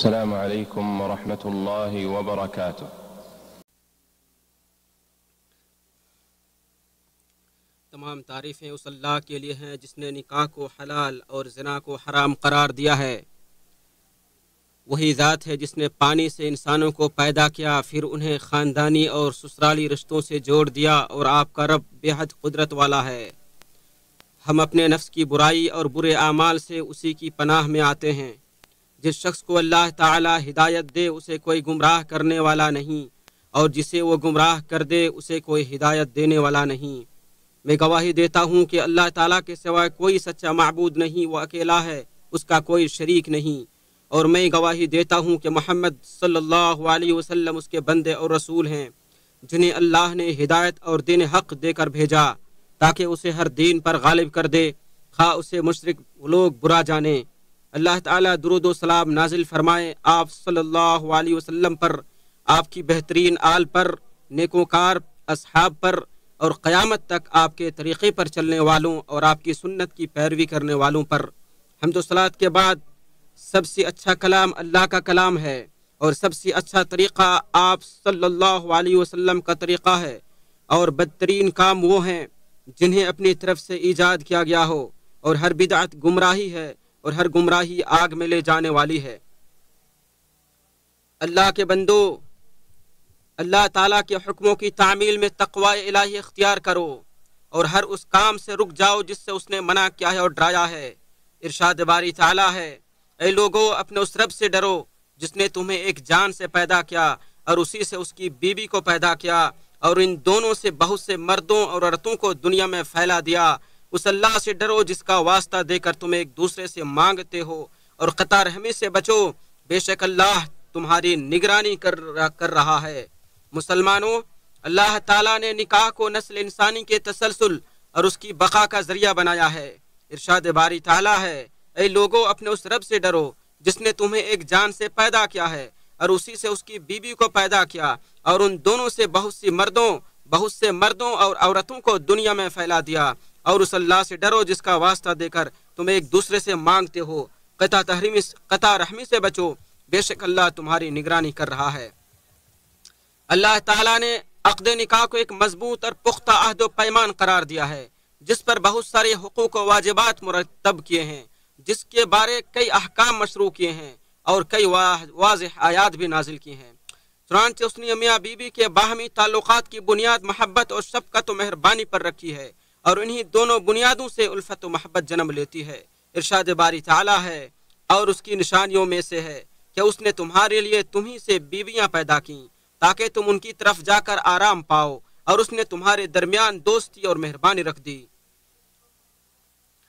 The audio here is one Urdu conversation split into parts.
السلام علیکم ورحمۃ اللہ وبرکاتہ۔ تمام تعریفیں اس اللہ کے لیے ہیں جس نے نکاح کو حلال اور زنا کو حرام قرار دیا ہے۔ وہی ذات ہے جس نے پانی سے انسانوں کو پیدا کیا، پھر انہیں خاندانی اور سسرالی رشتوں سے جوڑ دیا، اور آپ کا رب بے حد قدرت والا ہے۔ ہم اپنے نفس کی برائی اور برے اعمال سے اسی کی پناہ میں آتے ہیں۔ جس شخص کو اللہ تعالی ہدایت دے اسے کوئی گمراہ کرنے والا نہیں، اور جسے وہ گمراہ کر دے اسے کوئی ہدایت دینے والا نہیں۔ میں گواہی دیتا ہوں کہ اللہ تعالیٰ کے سوا کوئی سچا معبود نہیں، وہ اکیلا ہے، اس کا کوئی شریک نہیں، اور میں گواہی دیتا ہوں کہ محمد صلی اللہ علیہ وسلم اس کے بندے اور رسول ہیں، جنہیں اللہ نے ہدایت اور دین حق دے کر بھیجا تاکہ اسے ہر دین پر غالب کر دے، خواہ اسے مشرک لوگ برا جانیں۔ اللہ تعالیٰ درود و سلام نازل فرمائے آپ صلی اللہ علیہ وسلم پر، آپ کی بہترین آل پر، نیکوکار اصحاب پر، اور قیامت تک آپ کے طریقے پر چلنے والوں اور آپ کی سنت کی پیروی کرنے والوں پر۔ حمد و صلوات کے بعد سب سے اچھا کلام اللہ کا کلام ہے، اور سب سے اچھا طریقہ آپ صلی اللہ علیہ وسلم کا طریقہ ہے، اور بدترین کام وہ ہیں جنہیں اپنی طرف سے ایجاد کیا گیا ہو، اور ہر بدعت گمراہی ہے، اور ہر گمراہی آگ میں لے جانے والی ہے۔ اللہ کے بندو، اللہ تعالیٰ کے حکموں کی تعمیل میں تقوی الہی اختیار کرو، اور ہر اس کام سے رک جاؤ جس سے اس نے منع کیا ہے اور ڈرایا ہے۔ ارشاد باری تعالیٰ ہے، اے لوگو اپنے اس رب سے ڈرو جس نے تمہیں ایک جان سے پیدا کیا، اور اسی سے اس کی بیوی کو پیدا کیا، اور ان دونوں سے بہت سے مردوں اور عورتوں کو دنیا میں پھیلا دیا۔ اس اللہ سے ڈرو جس کا واسطہ دے کر تم ایک دوسرے سے مانگتے ہو، اور قطع رحمی سے بچو، بے شک اللہ تمہاری نگرانی کر رہا ہے۔ مسلمانوں، اللہ تعالیٰ نے نکاح کو نسل انسانی کے تسلسل اور اس کی بقا کا ذریعہ بنایا ہے۔ ارشاد باری تعالیٰ ہے، اے لوگوں اپنے اس رب سے ڈرو جس نے تمہیں ایک جان سے پیدا کیا ہے، اور اسی سے اس کی بیوی کو پیدا کیا، اور ان دونوں سے بہت سے مردوں اور عورتوں کو دنیا میں پھیلا دیا، اور اس اللہ سے ڈرو جس کا واسطہ دے کر تم ایک دوسرے سے مانگتے ہو، قطع رحمی سے بچو، بے شک اللہ تمہاری نگرانی کر رہا ہے۔ اللہ تعالیٰ نے عقد نکاح کو ایک مضبوط اور پختہ عہد و پیمان قرار دیا ہے، جس پر بہت سارے حقوق و واجبات مرتب کیے ہیں، جس کے بارے کئی احکام مشروع کیے ہیں، اور کئی واضح آیات بھی نازل کی ہیں۔ چنانچہ اس نے میاں بیوی کے باہمی تعلقات کی بنیاد محبت اور شفقت و مہربانی پر رکھی ہے، اور انہی دونوں بنیادوں سے الفت و محبت جنم لیتی ہے۔ ارشاد باری تعالیٰ ہے، اور اس کی نشانیوں میں سے ہے کہ اس نے تمہارے لیے تمہیں سے بیویاں پیدا کیں تاکہ تم ان کی طرف جا کر آرام پاؤ، اور اس نے تمہارے درمیان دوستی اور مہربانی رکھ دی،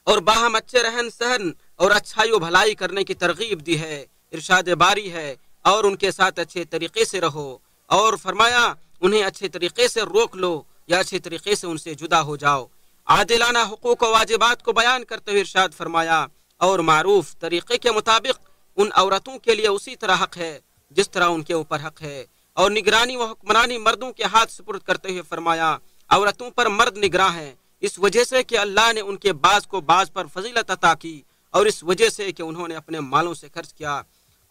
اور باہم اچھے رہن سہن اور اچھائی و بھلائی کرنے کی ترغیب دی ہے۔ ارشاد باری ہے، اور ان کے ساتھ اچھے طریقے سے رہو، اور فرمایا انہیں اچھے طریقے سے روک لو یا اچھے طریقے سے ان سے جدا ہو جاؤ۔ عادلانہ حقوق و واجبات کو بیان کرتے ہوئے ارشاد فرمایا، اور معروف طریقے کے مطابق ان عورتوں کے لیے اسی طرح حق ہے جس طرح ان کے اوپر حق ہے، اور نگرانی و حکمرانی مردوں کے ہاتھ سپرد کرتے ہوئے فرمایا، عورتوں پر مرد نگراں ہیں، اس وجہ سے کہ اللہ نے ان کے بعض کو بعض پر فضیلت عطا کی، اور اس وجہ سے کہ انہوں نے اپنے مالوں سے خرچ کیا۔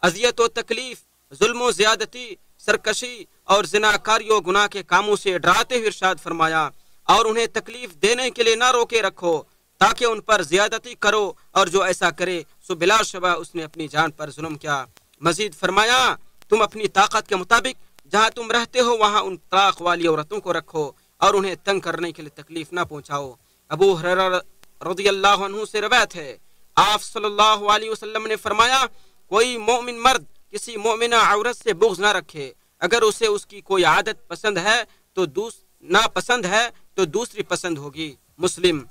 اذیت و تکلیف، ظلم و زیادتی، سرکشی اور زناکاری و گناہ کے کاموں سے ڈراتے ہوئے ارشاد فرمایا، اور انہیں تکلیف دینے کے لیے نہ روکے رکھو تاکہ ان پر زیادتی کرو، اور جو ایسا کرے سو بلا شبہ اس نے اپنی جان پر ظلم کیا۔ مزید فرمایا، تم اپنی طاقت کے مطابق جہاں تم رہتے ہو وہاں ان طلاق والی عورتوں کو رکھو، اور انہیں تنگ کرنے کے لیے تکلیف نہ پہنچاؤ۔ ابو ہریرہ رضی اللہ عنہ سے روایت ہے، آپ صلی اللہ علیہ وسلم نے فرمایا، کوئی مومن مرد کسی مومنہ عورت سے بغض نہ رکھے، اگر اسے اس کی کوئی عادت پسند ہے تو ناپسند ہے تو دوسری پسند ہوگی۔ مسلم۔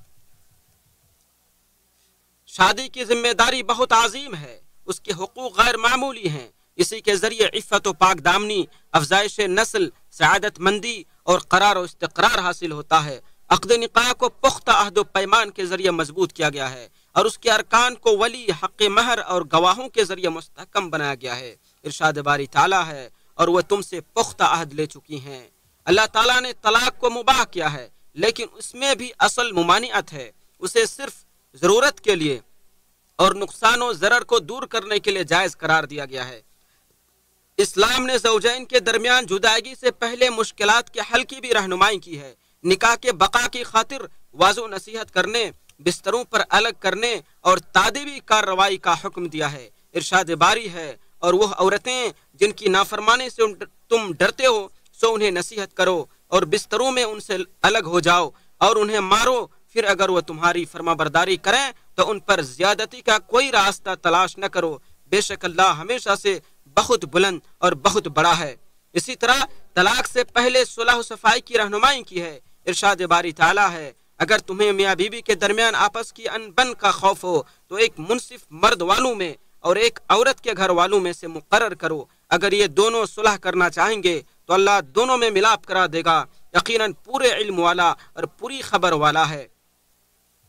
شادی کی ذمہ داری بہت عظیم ہے، اس کے حقوق غیر معمولی ہیں، اسی کے ذریعے عفت و پاک دامنی، افزائش نسل، سعادت مندی اور قرار و استقرار حاصل ہوتا ہے۔ عقد نکاح کو پختہ عہد و پیمان کے ذریعے مضبوط کیا گیا ہے، اور اس کے ارکان کو ولی، حق مہر اور گواہوں کے ذریعے مستحکم بنایا گیا ہے۔ ارشاد باری تعالیٰ ہے، اور وہ تم سے پختہ عہد لے چکی ہیں۔ اللہ تعالیٰ نے طلاق کو مباح کیا ہے، لیکن اس میں بھی اصل ممانعت ہے، اسے صرف ضرورت کے لیے اور نقصان و ضرر کو دور کرنے کے لیے جائز قرار دیا گیا ہے۔ اسلام نے زوجین کے درمیان جدائیگی سے پہلے مشکلات کے حل کی بھی رہنمائی کی ہے۔ نکاح کے بقا کی خاطر واضح نصیحت کرنے، بستروں پر الگ کرنے اور تادیبی کارروائی کا حکم دیا ہے۔ ارشاد باری ہے، اور وہ عورتیں جن کی نافرمانی سے تم ڈرتے ہو سو انہیں نصیحت کرو اور بستروں میں ان سے الگ ہو جاؤ اور انہیں مارو، پھر اگر وہ تمہاری فرما برداری کریں تو ان پر زیادتی کا کوئی راستہ تلاش نہ کرو، بے شک اللہ ہمیشہ سے بہت بلند اور بہت بڑا ہے۔ اسی طرح طلاق سے پہلے صلح و صفائی کی رہنمائی کی ہے۔ ارشاد باری تعالیٰ ہے، اگر تمہیں میاں بیوی کے درمیان آپس کی انبن کا خوف ہو تو ایک منصف مرد والوں میں اور ایک عورت کے گھر والوں میں سے مقرر کرو، اگر یہ دونوں صلح کرنا چاہیں گے تو اللہ دونوں میں ملاپ کرا دے گا، یقیناً پورے علم والا اور پوری خبر والا ہے۔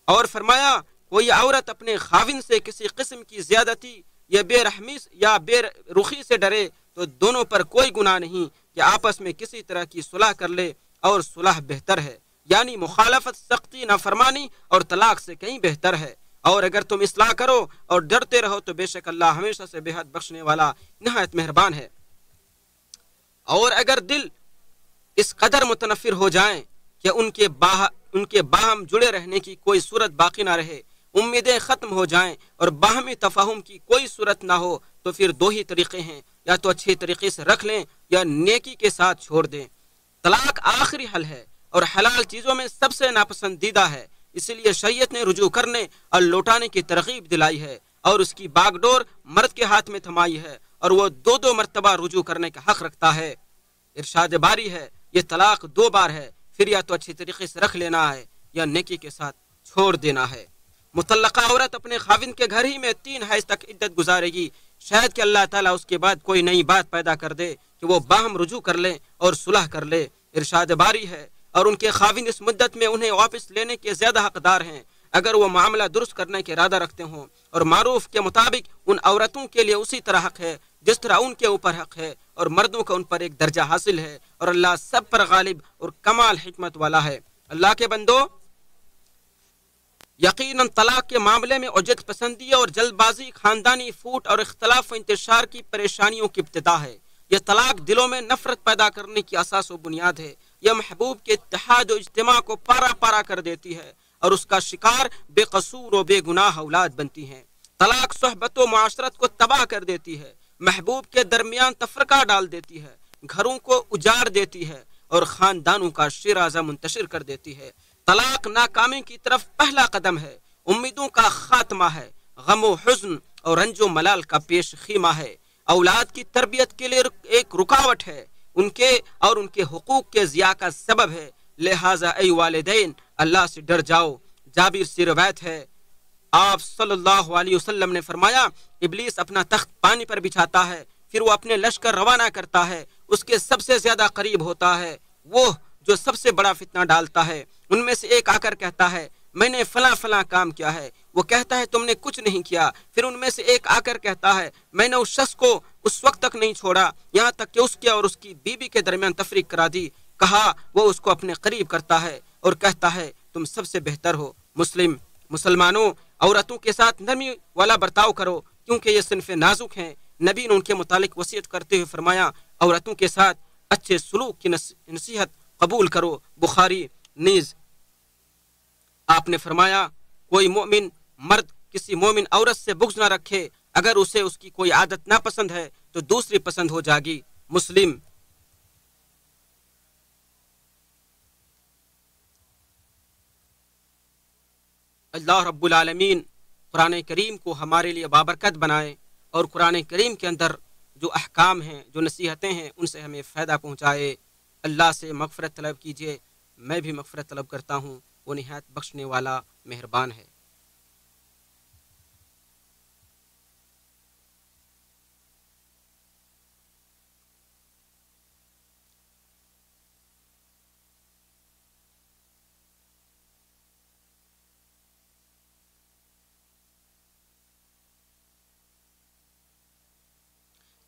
اور فرمایا، کوئی عورت اپنے خاوند سے کسی قسم کی زیادتی یا بے رحمی یا بے رخی سے ڈرے تو دونوں پر کوئی گناہ نہیں کہ آپس میں کسی طرح کی صلح کر لے، اور صلح بہتر ہے، یعنی مخالفت، سختی، نافرمانی اور طلاق سے کہیں بہتر ہے۔ اور اگر تم اصلاح کرو اور ڈرتے رہو تو بے شک اللہ ہمیشہ سے بے حد بخشنے والا نہایت مہربان ہے۔ اور اگر دل اس قدر متنفر ہو جائیں کہ ان کے باہم جڑے رہنے کی کوئی صورت باقی نہ رہے، امیدیں ختم ہو جائیں اور باہمی تفاہم کی کوئی صورت نہ ہو، تو پھر دو ہی طریقے ہیں، یا تو اچھی طریقے سے رکھ لیں یا نیکی کے ساتھ چھوڑ دیں۔ طلاق آخری حل ہے اور حلال چیزوں میں سب سے ناپسندیدہ ہے، اس لیے شریعت نے رجوع کرنے اور لوٹانے کی ترغیب دلائی ہے اور اس کی باغ ڈور مرد کے ہاتھ میں تھمائی ہے، اور وہ دو مرتبہ رجوع کرنے کا حق رکھتا ہے۔ ارشاد باری ہے، یہ طلاق 2 بار ہے، پھر یا تو اچھی طریقے سے رکھ لینا ہے یا نیکی کے ساتھ چھوڑ دینا ہے۔ مطلقہ عورت اپنے خاوند کے گھر ہی میں 3 حیض تک عدت گزارے گی، شاید کہ اللہ تعالیٰ اس کے بعد کوئی نئی بات پیدا کر دے کہ وہ باہم رجوع کر لیں اور صلح کر لے۔ ارشاد باری ہے، اور ان کے خاوند اس مدت میں انہیں واپس لینے کے زیادہ حقدار ہیں اگر وہ معاملہ درست کرنے کے ارادہ رکھتے ہوں، اور معروف کے مطابق ان عورتوں کے لیے اسی طرح حق ہے جس طرح ان کے اوپر حق ہے، اور مردوں کا ان پر ایک درجہ حاصل ہے، اور اللہ سب پر غالب اور کمال حکمت والا ہے۔ اللہ کے بندو، یقیناً طلاق کے معاملے میں عجت پسندی اور جلد بازی خاندانی پھوٹ اور اختلاف و انتشار کی پریشانیوں کی ابتدا ہے۔ یہ طلاق دلوں میں نفرت پیدا کرنے کی اساس و بنیاد ہے۔ یہ محبوب کے اتحاد و اجتماع کو پارا پارا کر دیتی ہے اور اس کا شکار بے قصور و بے گناہ اولاد بنتی ہیں۔ طلاق صحبت و معاشرت کو تباہ کر دیتی ہے، محبوب کے درمیان تفرقہ ڈال دیتی ہے، گھروں کو اجاڑ دیتی ہے اور خاندانوں کا شیرازہ منتشر کر دیتی ہے۔ طلاق ناکامی کی طرف پہلا قدم ہے، امیدوں کا خاتمہ ہے، غم و حزن اور رنج و ملال کا پیش خیمہ ہے، اولاد کی تربیت کے لیے ایک رکاوٹ ہے، ان کے حقوق کے ضیاع کا سبب ہے۔ لہٰذا اے والدین، اللہ سے ڈر جاؤ۔ جابر سے روایت ہے، آپ صلی اللہ علیہ وسلم نے فرمایا، ابلیس اپنا تخت پانی پر بچھاتا ہے، پھر وہ اپنے لشکر روانہ کرتا ہے، اس کے سب سے زیادہ قریب ہوتا ہے وہ جو سب سے بڑا فتنہ ڈالتا ہے۔ ان میں سے ایک آ کر کہتا ہے، میں نے فلاں فلاں کام کیا ہے، وہ کہتا ہے تم نے کچھ نہیں کیا۔ پھر ان میں سے ایک آ کر کہتا ہے، میں نے اس شخص کو اس وقت تک نہیں چھوڑا یہاں تک کہ اس کے اور اس کی بیوی کے درمیان تفریق کرا دی۔ کہا وہ اس کو اپنے قریب کرتا ہے اور کہتا ہے تم سب سے بہتر ہو۔ مسلمانوں، عورتوں کے ساتھ نرمی والا برتاؤ کرو کیونکہ یہ صنف نازک ہیں۔ نبی نے ان کے متعلق وصیت کرتے ہوئے فرمایا، عورتوں کے ساتھ اچھے سلوک کی نصیحت قبول کرو۔ بخاری۔ نیز آپ نے فرمایا، کوئی مومن مرد کسی مومن عورت سے بغض نہ رکھے، اگر اسے اس کی کوئی عادت ناپسند ہے تو دوسری پسند ہو جائے گی۔ مسلم۔ اللہ رب العالمین قرآن کریم کو ہمارے لیے بابرکت بنائے اور قرآن کریم کے اندر جو احکام ہیں، جو نصیحتیں ہیں، ان سے ہمیں فائدہ پہنچائے۔ اللہ سے مغفرت طلب کیجیے، میں بھی مغفرت طلب کرتا ہوں، وہ نہایت بخشنے والا مہربان ہے۔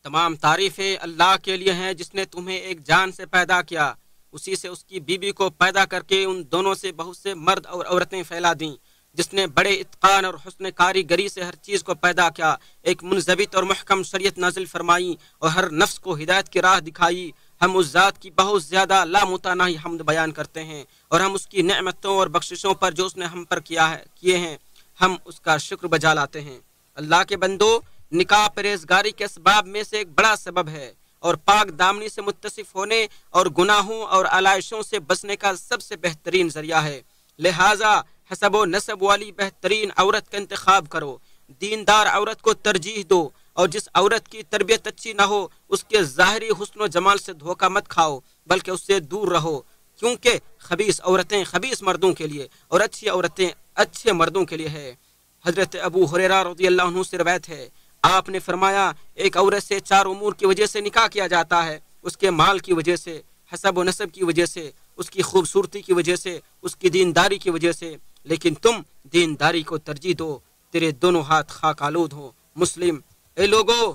تمام تعریفیں اللہ کے لیے ہیں جس نے تمہیں ایک جان سے پیدا کیا، اسی سے اس کی بیوی کو پیدا کر کے ان دونوں سے بہت سے مرد اور عورتیں پھیلا دیں جس نے بڑے اتقان اور حسن کاریگری سے ہر چیز کو پیدا کیا، ایک منضبط اور محکم شریعت نازل فرمائی اور ہر نفس کو ہدایت کی راہ دکھائی، ہم اس ذات کی بہت زیادہ لامتناہی حمد بیان کرتے ہیں اور ہم اس کی نعمتوں اور بخششوں پر جو اس نے ہم پر کیے ہیں ہم اس کا شکر بجا لاتے ہیں۔ اللہ کے بندو، نکاح پرہیزگاری کے اسباب میں سے ایک بڑا سبب ہے اور پاک دامنی سے متصف ہونے اور گناہوں اور علائشوں سے بچنے کا سب سے بہترین ذریعہ ہے۔ لہٰذا حسب و نسب والی بہترین عورت کا انتخاب کرو، دیندار عورت کو ترجیح دو، اور جس عورت کی تربیت اچھی نہ ہو اس کے ظاہری حسن و جمال سے دھوکہ مت کھاؤ، بلکہ اس سے دور رہو، کیونکہ خبیث عورتیں خبیث مردوں کے لیے اور اچھی عورتیں اچھے مردوں کے لیے ہے۔ حضرت ابو ہریرہ رضی اللہ عنہ سے روایت ہے، آپ نے فرمایا ایک عورت سے 4 امور کی وجہ سے نکاح کیا جاتا ہے، اس کے مال کی وجہ سے، حسب و نسب کی وجہ سے، اس کی خوبصورتی کی وجہ سے، اس کی دینداری کی وجہ سے، لیکن تم دینداری کو ترجیح دو، تیرے دونوں ہاتھ خاک آلود ہوں۔ مسلم۔ اے لوگو،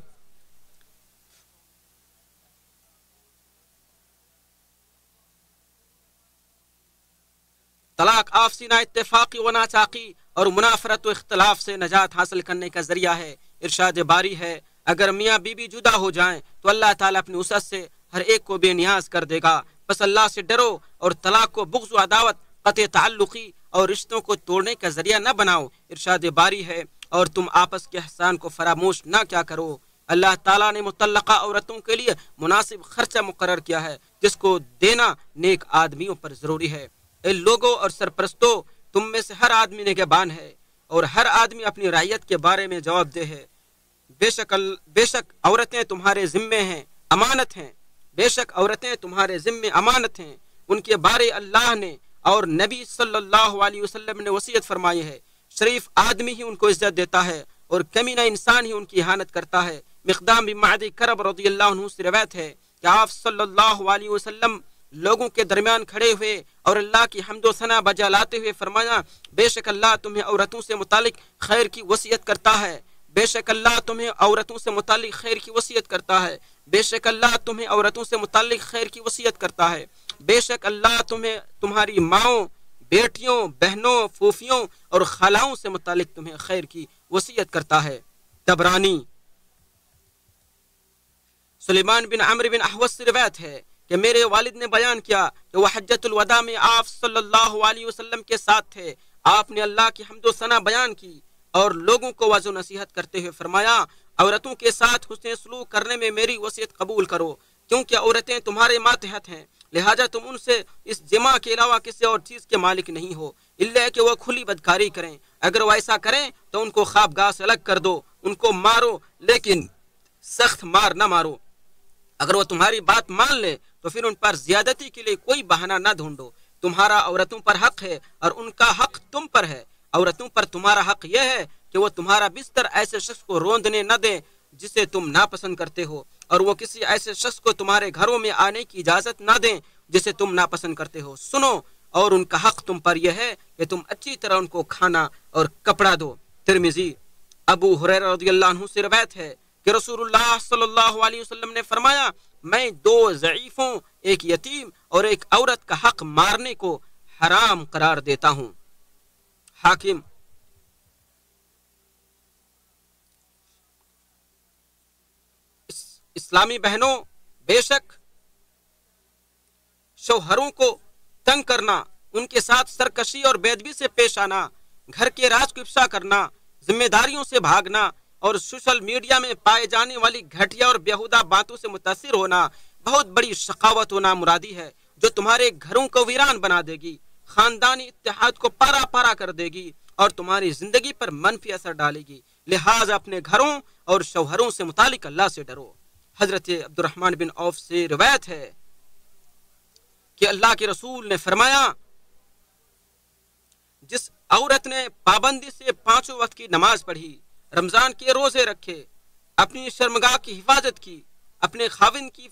طلاق آپسی نا اتفاقی و ناچاقی اور منافرت و اختلاف سے نجات حاصل کرنے کا ذریعہ ہے۔ ارشاد باری ہے، اگر میاں بیوی جدا ہو جائیں تو اللہ تعالیٰ اپنی وسعت سے ہر ایک کو بے نیاز کر دے گا، بس اللہ سے ڈرو اور طلاق کو بغض و عداوت، قطع تعلقی اور رشتوں کو توڑنے کا ذریعہ نہ بناؤ۔ ارشاد باری ہے، اور تم آپس کے احسان کو فراموش نہ کیا کرو۔ اللہ تعالیٰ نے مطلقہ عورتوں کے لیے مناسب خرچہ مقرر کیا ہے جس کو دینا نیک آدمیوں پر ضروری ہے۔ اے لوگوں اور سرپرستوں، تم میں سے ہر آدمی نگہبان ہے اور ہر آدمی اپنی رعیت کے بارے میں جواب دہ ہے۔ بے شک عورتیں تمہارے ذمے ہیں، امانت ہیں۔ بے شک عورتیں تمہارے ذمے امانت ہیں، ان کے بارے اللہ نے اور نبی صلی اللہ علیہ وسلم نے وصیت فرمائی ہے۔ شریف آدمی ہی ان کو عزت دیتا ہے اور کمینہ انسان ہی ان کی اہانت کرتا ہے۔ مقدام بن معدی کرب رضی اللہ عنہ سے روایت ہے کہ آپ صلی اللہ علیہ وسلم لوگوں کے درمیان کھڑے ہوئے اور اللہ کی حمد و ثنا بجا لاتے ہوئے فرمایا، بے شک اللہ تمہیں عورتوں سے متعلق خیر کی وصیت کرتا ہے، بے شک اللہ تمہیں عورتوں سے متعلق خیر کی وصیت کرتا ہے، بے شک اللہ تمہیں عورتوں سے متعلق خیر کی وصیت کرتا ہے، بے شک اللہ تمہیں تمہاری ماؤں، بیٹیوں، بہنوں، پھوپھیوں اور خالاؤں سے متعلق تمہیں خیر کی وصیت کرتا ہے۔ طبرانی۔ سلیمان بن عمرو بن احوص سے روایت ہے کہ میرے والد نے بیان کیا کہ وہ حجۃ الوداع میں آپ صلی اللہ علیہ وسلم کے ساتھ تھے۔ آپ نے اللہ کی حمد و ثنا بیان کی اور لوگوں کو وعظ و نصیحت کرتے ہوئے فرمایا، عورتوں کے ساتھ حسن سلوک کرنے میں میری وصیت قبول کرو، کیونکہ عورتیں تمہارے ماتحت ہیں، لہٰذا تم ان سے اس جماع کے علاوہ کسی اور چیز کے مالک نہیں ہو، الا کہ وہ کھلی بدکاری کریں۔ اگر وہ ایسا کریں تو ان کو خوابگاہ سے الگ کر دو، ان کو مارو، لیکن سخت مار نہ مارو۔ اگر وہ تمہاری بات مان لے تو پھر ان پر زیادتی کے لیے کوئی بہانہ نہ ڈھونڈو۔ تمہارا عورتوں پر حق ہے اور ان کا حق تم پر ہے۔ عورتوں پر تمہارا حق یہ ہے کہ وہ تمہارا بستر ایسے شخص کو روندنے نہ دیں جسے تم ناپسند کرتے ہو، اور وہ کسی ایسے شخص کو تمہارے گھروں میں آنے کی اجازت نہ دیں جسے تم ناپسند کرتے ہو۔ سنو، اور ان کا حق تم پر یہ ہے کہ تم اچھی طرح ان کو کھانا اور کپڑا دو۔ ترمذی۔ ابو ہریرہ رضی اللہ عنہ سے روایت ہے کہ رسول اللہ صلی اللہ علیہ وسلم نے فرمایا، میں 2 ضعیفوں، ایک یتیم اور ایک عورت کا حق مارنے کو حرام قرار دیتا ہوں۔ حاکم۔ اسلامی بہنوں، بے شک شوہروں کو تنگ کرنا، ان کے ساتھ سرکشی اور بے ادبی سے پیش آنا، گھر کے راز کو افشا کرنا، ذمہ داریوں سے بھاگنا اور سوشل میڈیا میں پائے جانے والی گھٹیا اور بیہودہ باتوں سے متاثر ہونا بہت بڑی شقاوت و نامرادی ہے جو تمہارے گھروں کو ویران بنا دے گی، خاندانی اتحاد کو پارا پارا کر دے گی اور تمہاری زندگی پر منفی اثر ڈالے گی۔ لہٰذا اپنے گھروں اور شوہروں سے متعلق اللہ سے ڈرو۔ حضرت عبد الرحمن بن عوف سے روایت ہے کہ اللہ کے رسول نے فرمایا، جس عورت نے پابندی سے 5 وقت کی نماز پڑھی، رمضان کے روزے رکھے، اپنی شرمگاہ کی حفاظت کی، اپنے خاوند کی